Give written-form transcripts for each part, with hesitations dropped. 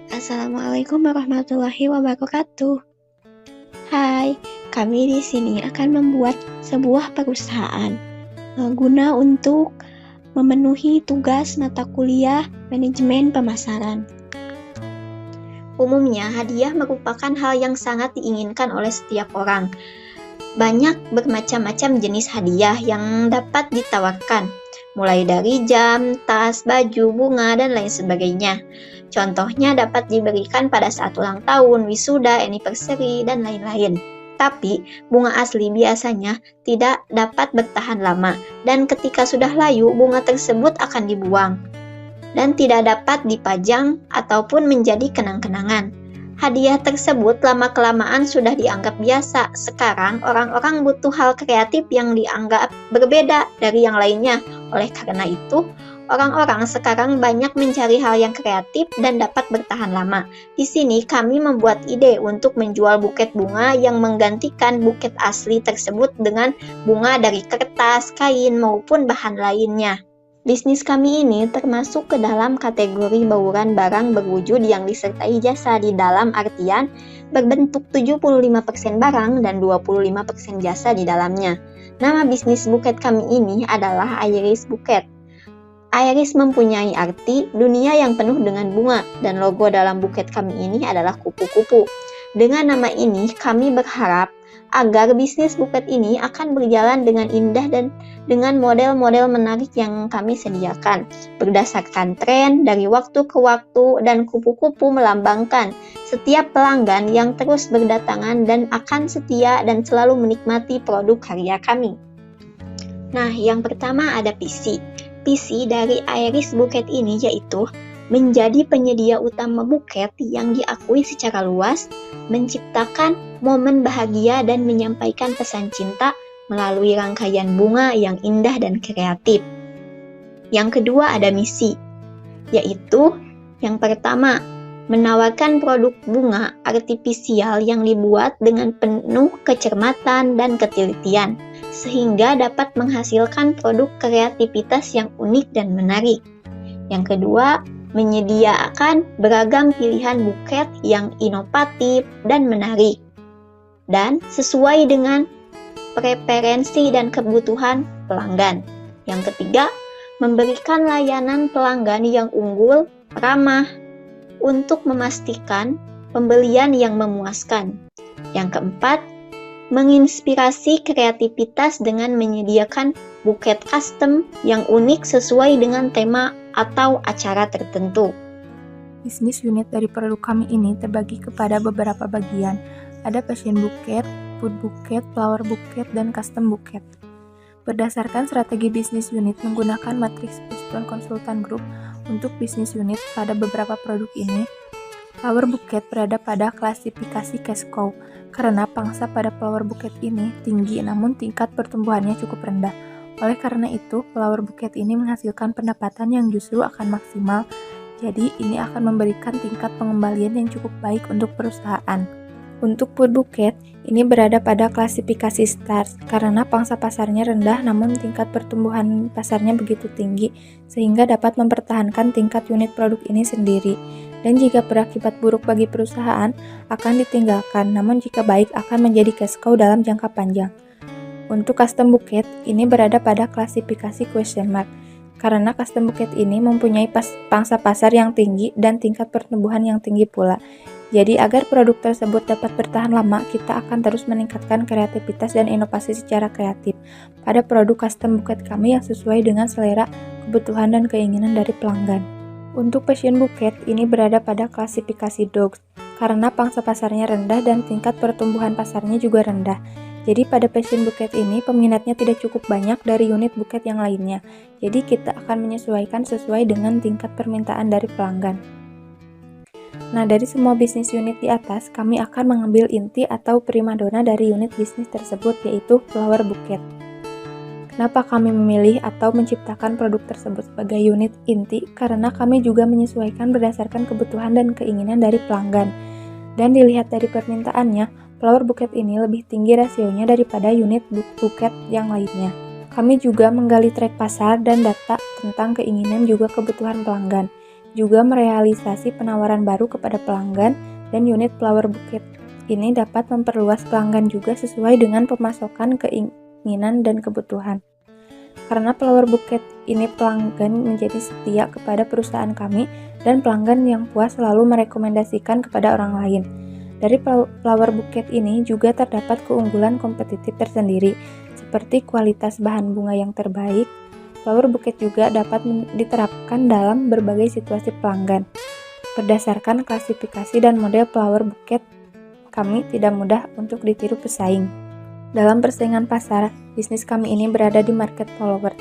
Assalamualaikum warahmatullahi wabarakatuh. Hai, kami di sini akan membuat sebuah perusahaan guna untuk memenuhi tugas mata kuliah manajemen pemasaran. Umumnya, hadiah merupakan hal yang sangat diinginkan oleh setiap orang. Banyak bermacam-macam jenis hadiah yang dapat ditawarkan, mulai dari jam, tas, baju, bunga, dan lain sebagainya. Contohnya dapat diberikan pada saat ulang tahun, wisuda, anniversary, dan lain-lain. Tapi, bunga asli biasanya tidak dapat bertahan lama, dan ketika sudah layu, bunga tersebut akan dibuang dan tidak dapat dipajang ataupun menjadi kenang-kenangan. Hadiah tersebut lama-kelamaan sudah dianggap biasa. Sekarang orang-orang butuh hal kreatif yang dianggap berbeda dari yang lainnya. Oleh karena itu, orang-orang sekarang banyak mencari hal yang kreatif dan dapat bertahan lama. Di sini kami membuat ide untuk menjual buket bunga yang menggantikan buket asli tersebut dengan bunga dari kertas, kain, maupun bahan lainnya. Bisnis kami ini termasuk ke dalam kategori bauran barang berwujud yang disertai jasa di dalam artian berbentuk 75% barang dan 25% jasa di dalamnya. Nama bisnis buket kami ini adalah Iris Buket. Iris mempunyai arti dunia yang penuh dengan bunga dan logo dalam buket kami ini adalah kupu-kupu. Dengan nama ini kami berharap agar bisnis buket ini akan berjalan dengan indah dan dengan model-model menarik yang kami sediakan. Berdasarkan tren dari waktu ke waktu dan kupu-kupu melambangkan setiap pelanggan yang terus berdatangan dan akan setia dan selalu menikmati produk karya kami. Nah, yang pertama ada PC. PC dari Iris Buket ini yaitu menjadi penyedia utama buket yang diakui secara luas, menciptakan momen bahagia dan menyampaikan pesan cinta melalui rangkaian bunga yang indah dan kreatif. Yang kedua ada misi, yaitu yang pertama, menawarkan produk bunga artifisial yang dibuat dengan penuh kecermatan dan ketelitian, sehingga dapat menghasilkan produk kreativitas yang unik dan menarik. Yang kedua, menyediakan beragam pilihan buket yang inovatif dan menarik, dan sesuai dengan preferensi dan kebutuhan pelanggan. Yang ketiga, memberikan layanan pelanggan yang unggul, ramah, untuk memastikan pembelian yang memuaskan. Yang keempat, menginspirasi kreativitas dengan menyediakan buket custom yang unik sesuai dengan tema atau acara tertentu. Bisnis unit dari produk kami ini terbagi kepada beberapa bagian. Ada passion buket, food buket, flower buket, dan custom buket. Berdasarkan strategi bisnis unit menggunakan matriks Boston Consultant Group untuk bisnis unit pada beberapa produk ini, flower buket berada pada klasifikasi cash cow karena pangsa pada flower buket ini tinggi namun tingkat pertumbuhannya cukup rendah. Oleh karena itu, flower buket ini menghasilkan pendapatan yang justru akan maksimal, jadi ini akan memberikan tingkat pengembalian yang cukup baik untuk perusahaan. Untuk food buket, ini berada pada klasifikasi stars karena pangsa pasarnya rendah namun tingkat pertumbuhan pasarnya begitu tinggi sehingga dapat mempertahankan tingkat unit produk ini sendiri. Dan jika berakibat buruk bagi perusahaan, akan ditinggalkan, namun jika baik akan menjadi cash cow dalam jangka panjang. Untuk custom buket, ini berada pada klasifikasi question mark karena custom buket ini mempunyai pangsa pasar yang tinggi dan tingkat pertumbuhan yang tinggi pula. Jadi agar produk tersebut dapat bertahan lama, kita akan terus meningkatkan kreativitas dan inovasi secara kreatif pada produk custom buket kami yang sesuai dengan selera, kebutuhan, dan keinginan dari pelanggan. Untuk passion buket, ini berada pada klasifikasi dogs karena pangsa pasarnya rendah dan tingkat pertumbuhan pasarnya juga rendah. Jadi pada passion buket ini peminatnya tidak cukup banyak dari unit buket yang lainnya. Jadi kita akan menyesuaikan sesuai dengan tingkat permintaan dari pelanggan. Nah, dari semua bisnis unit di atas, kami akan mengambil inti atau primadona dari unit bisnis tersebut, yaitu flower buket. Kenapa kami memilih atau menciptakan produk tersebut sebagai unit inti? Karena kami juga menyesuaikan berdasarkan kebutuhan dan keinginan dari pelanggan. Dan dilihat dari permintaannya, flower buket ini lebih tinggi rasionya daripada unit buket yang lainnya. Kami juga menggali track pasar dan data tentang keinginan juga kebutuhan pelanggan. juga merealisasi penawaran baru kepada pelanggan, dan unit flower bouquet ini dapat memperluas pelanggan juga sesuai dengan pemasokan keinginan dan kebutuhan. Karena flower bouquet ini pelanggan menjadi setia kepada perusahaan kami, dan pelanggan yang puas selalu merekomendasikan kepada orang lain. Dari flower bouquet ini juga terdapat keunggulan kompetitif tersendiri, seperti kualitas bahan bunga yang terbaik. Flower bouquet juga dapat diterapkan dalam berbagai situasi pelanggan. Berdasarkan klasifikasi dan model flower bouquet, kami tidak mudah untuk ditiru pesaing. Dalam persaingan pasar, bisnis kami ini berada di market follower.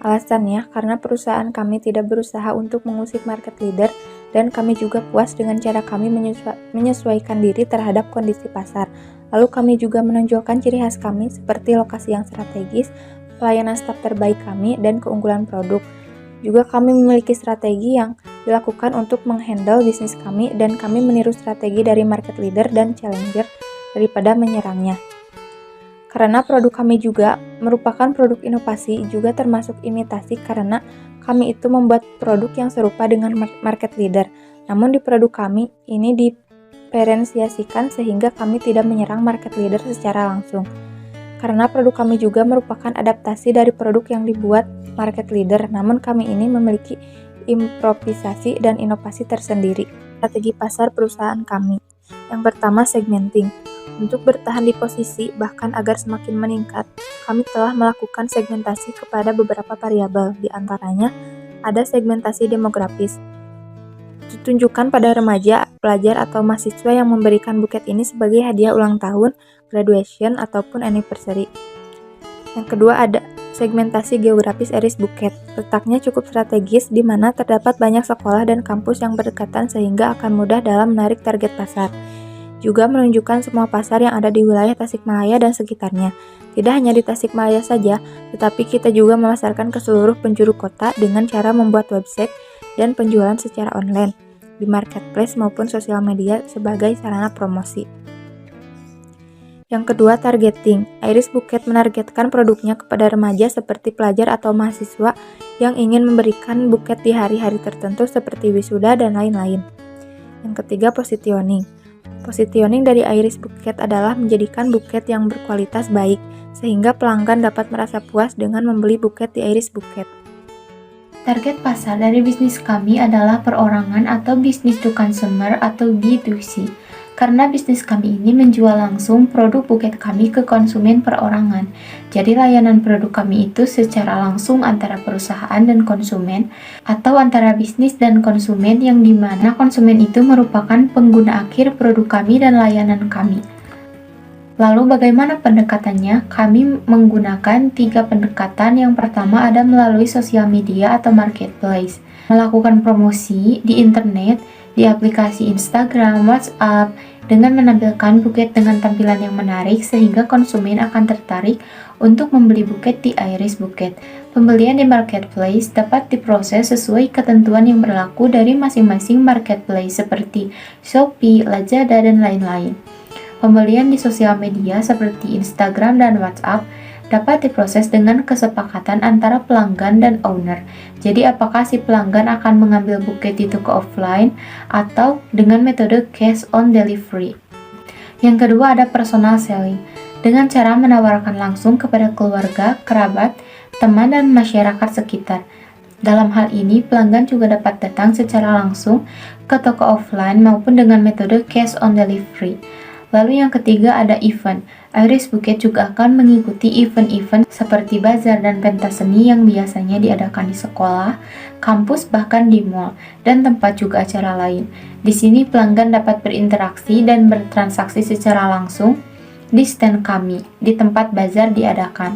Alasannya karena perusahaan kami tidak berusaha untuk mengusik market leader, dan kami juga puas dengan cara kami menyesuaikan diri terhadap kondisi pasar. Lalu kami juga menonjolkan ciri khas kami seperti lokasi yang strategis, pelayanan staf terbaik kami, dan keunggulan produk. Juga kami memiliki strategi yang dilakukan untuk menghandle bisnis kami, dan kami meniru strategi dari market leader dan challenger daripada menyerangnya. Karena produk kami juga merupakan produk inovasi, juga termasuk imitasi karena kami itu membuat produk yang serupa dengan market leader. Namun di produk kami ini diferensiasikan sehingga kami tidak menyerang market leader secara langsung. Karena produk kami juga merupakan adaptasi dari produk yang dibuat market leader, namun kami ini memiliki improvisasi dan inovasi tersendiri. Strategi pasar perusahaan kami. Yang pertama, segmenting. Untuk bertahan di posisi, bahkan agar semakin meningkat, kami telah melakukan segmentasi kepada beberapa variabel. Di antaranya, ada segmentasi demografis. Ditunjukkan pada remaja, pelajar, atau mahasiswa yang memberikan buket ini sebagai hadiah ulang tahun, graduation, ataupun anniversary. Yang kedua ada segmentasi geografis iris buket. Letaknya cukup strategis di mana terdapat banyak sekolah dan kampus yang berdekatan sehingga akan mudah dalam menarik target pasar. Juga menunjukkan semua pasar yang ada di wilayah Tasikmalaya dan sekitarnya. Tidak hanya di Tasikmalaya saja, tetapi kita juga memasarkan ke seluruh penjuru kota dengan cara membuat website dan penjualan secara online di marketplace maupun sosial media sebagai sarana promosi. Yang kedua, targeting. Iris Buket menargetkan produknya kepada remaja seperti pelajar atau mahasiswa yang ingin memberikan buket di hari-hari tertentu seperti wisuda dan lain-lain. Yang ketiga, positioning. Positioning dari Iris Buket adalah menjadikan buket yang berkualitas baik, sehingga pelanggan dapat merasa puas dengan membeli buket di Iris Buket. Target pasar dari bisnis kami adalah perorangan atau business to consumer atau B2C. Karena bisnis kami ini menjual langsung produk buket kami ke konsumen perorangan. Jadi layanan produk kami itu secara langsung antara perusahaan dan konsumen, atau antara bisnis dan konsumen yang dimana konsumen itu merupakan pengguna akhir produk kami dan layanan kami. Lalu bagaimana pendekatannya? Kami menggunakan 3 pendekatan. Yang pertama ada melalui sosial media atau marketplace. Melakukan promosi di internet, di aplikasi Instagram, WhatsApp, dengan menampilkan buket dengan tampilan yang menarik sehingga konsumen akan tertarik untuk membeli buket di Iris Buket. Pembelian di marketplace dapat diproses sesuai ketentuan yang berlaku dari masing-masing marketplace seperti Shopee, Lazada, dan lain-lain. Pembelian di sosial media seperti Instagram dan WhatsApp dapat diproses dengan kesepakatan antara pelanggan dan owner. Jadi apakah si pelanggan akan mengambil buket itu ke offline atau dengan metode cash on delivery. Yang kedua ada personal selling, dengan cara menawarkan langsung kepada keluarga, kerabat, teman, dan masyarakat sekitar. Dalam hal ini, pelanggan juga dapat datang secara langsung ke toko offline maupun dengan metode cash on delivery. Lalu yang ketiga ada event. Iris Buket juga akan mengikuti event-event seperti bazar dan pentas seni yang biasanya diadakan di sekolah, kampus, bahkan di mall, dan tempat juga acara lain. Di sini pelanggan dapat berinteraksi dan bertransaksi secara langsung di stand kami, di tempat bazar diadakan.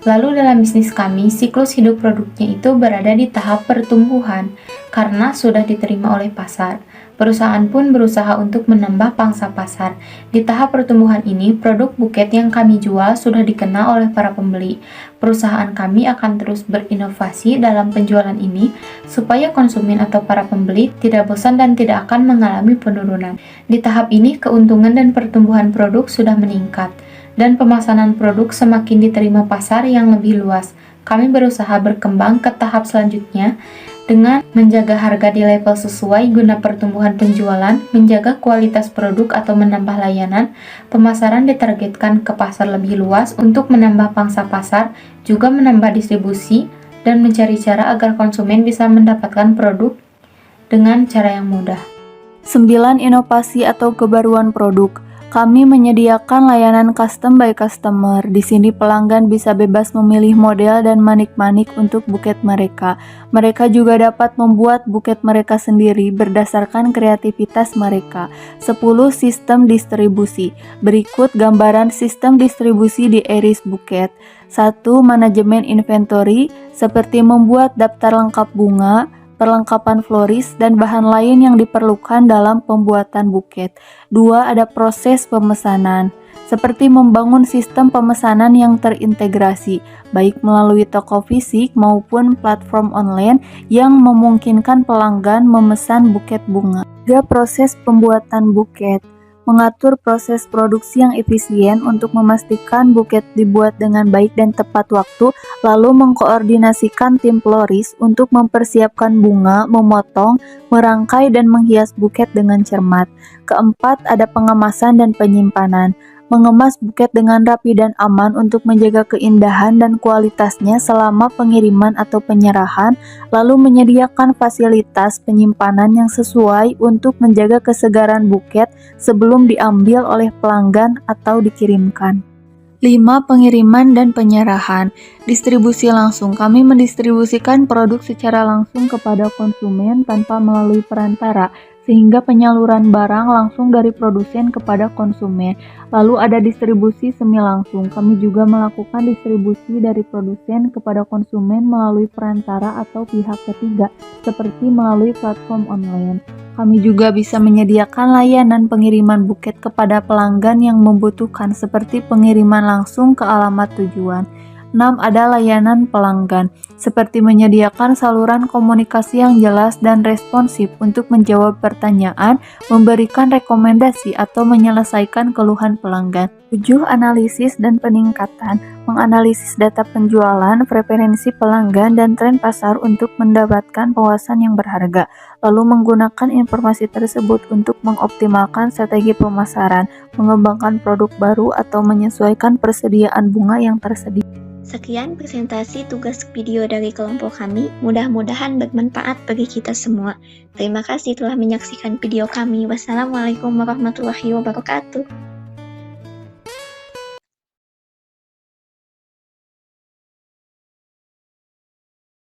Lalu dalam bisnis kami, siklus hidup produknya itu berada di tahap pertumbuhan karena sudah diterima oleh pasar. Perusahaan pun berusaha untuk menambah pangsa pasar. Di tahap pertumbuhan ini, produk buket yang kami jual sudah dikenal oleh para pembeli. Perusahaan kami akan terus berinovasi dalam penjualan ini supaya konsumen atau para pembeli tidak bosan dan tidak akan mengalami penurunan. Di tahap ini, keuntungan dan pertumbuhan produk sudah meningkat dan pemesanan produk semakin diterima pasar yang lebih luas. Kami berusaha berkembang ke tahap selanjutnya dengan menjaga harga di level sesuai guna pertumbuhan penjualan, menjaga kualitas produk atau menambah layanan. Pemasaran ditargetkan ke pasar lebih luas untuk menambah pangsa pasar, juga menambah distribusi, dan mencari cara agar konsumen bisa mendapatkan produk dengan cara yang mudah. 9. Inovasi atau kebaruan produk. Kami menyediakan layanan custom by customer. Di sini pelanggan bisa bebas memilih model dan manik-manik untuk buket mereka. Mereka juga dapat membuat buket mereka sendiri berdasarkan kreativitas mereka. 10. Sistem distribusi. Berikut gambaran sistem distribusi di Aries Bouquet. 1. Manajemen inventory, seperti membuat daftar lengkap bunga, perlengkapan floris, dan bahan lain yang diperlukan dalam pembuatan buket. 2. Ada proses pemesanan, seperti membangun sistem pemesanan yang terintegrasi, baik melalui toko fisik maupun platform online yang memungkinkan pelanggan memesan buket bunga. 3. Proses pembuatan buket. Mengatur proses produksi yang efisien untuk memastikan buket dibuat dengan baik dan tepat waktu, lalu mengkoordinasikan tim floris untuk mempersiapkan bunga, memotong, merangkai, dan menghias buket dengan cermat. 4. Ada pengemasan dan penyimpanan. Mengemas buket dengan rapi dan aman untuk menjaga keindahan dan kualitasnya selama pengiriman atau penyerahan, lalu menyediakan fasilitas penyimpanan yang sesuai untuk menjaga kesegaran buket sebelum diambil oleh pelanggan atau dikirimkan. 5. Pengiriman dan penyerahan. Distribusi langsung. Kami mendistribusikan produk secara langsung kepada konsumen tanpa melalui perantara, sehingga penyaluran barang langsung dari produsen kepada konsumen. Lalu ada distribusi semi langsung. Kami juga melakukan distribusi dari produsen kepada konsumen melalui perantara atau pihak ketiga, seperti melalui platform online. Kami juga bisa menyediakan layanan pengiriman buket kepada pelanggan yang membutuhkan, seperti pengiriman langsung ke alamat tujuan. 6. Ada layanan pelanggan, seperti menyediakan saluran komunikasi yang jelas dan responsif untuk menjawab pertanyaan, memberikan rekomendasi, atau menyelesaikan keluhan pelanggan. 7. Analisis dan peningkatan. Menganalisis data penjualan, preferensi pelanggan, dan tren pasar untuk mendapatkan wawasan yang berharga, lalu menggunakan informasi tersebut untuk mengoptimalkan strategi pemasaran, mengembangkan produk baru, atau menyesuaikan persediaan bunga yang tersedia. Sekian presentasi tugas video dari kelompok kami, mudah-mudahan bermanfaat bagi kita semua. Terima kasih telah menyaksikan video kami. Wassalamualaikum warahmatullahi wabarakatuh.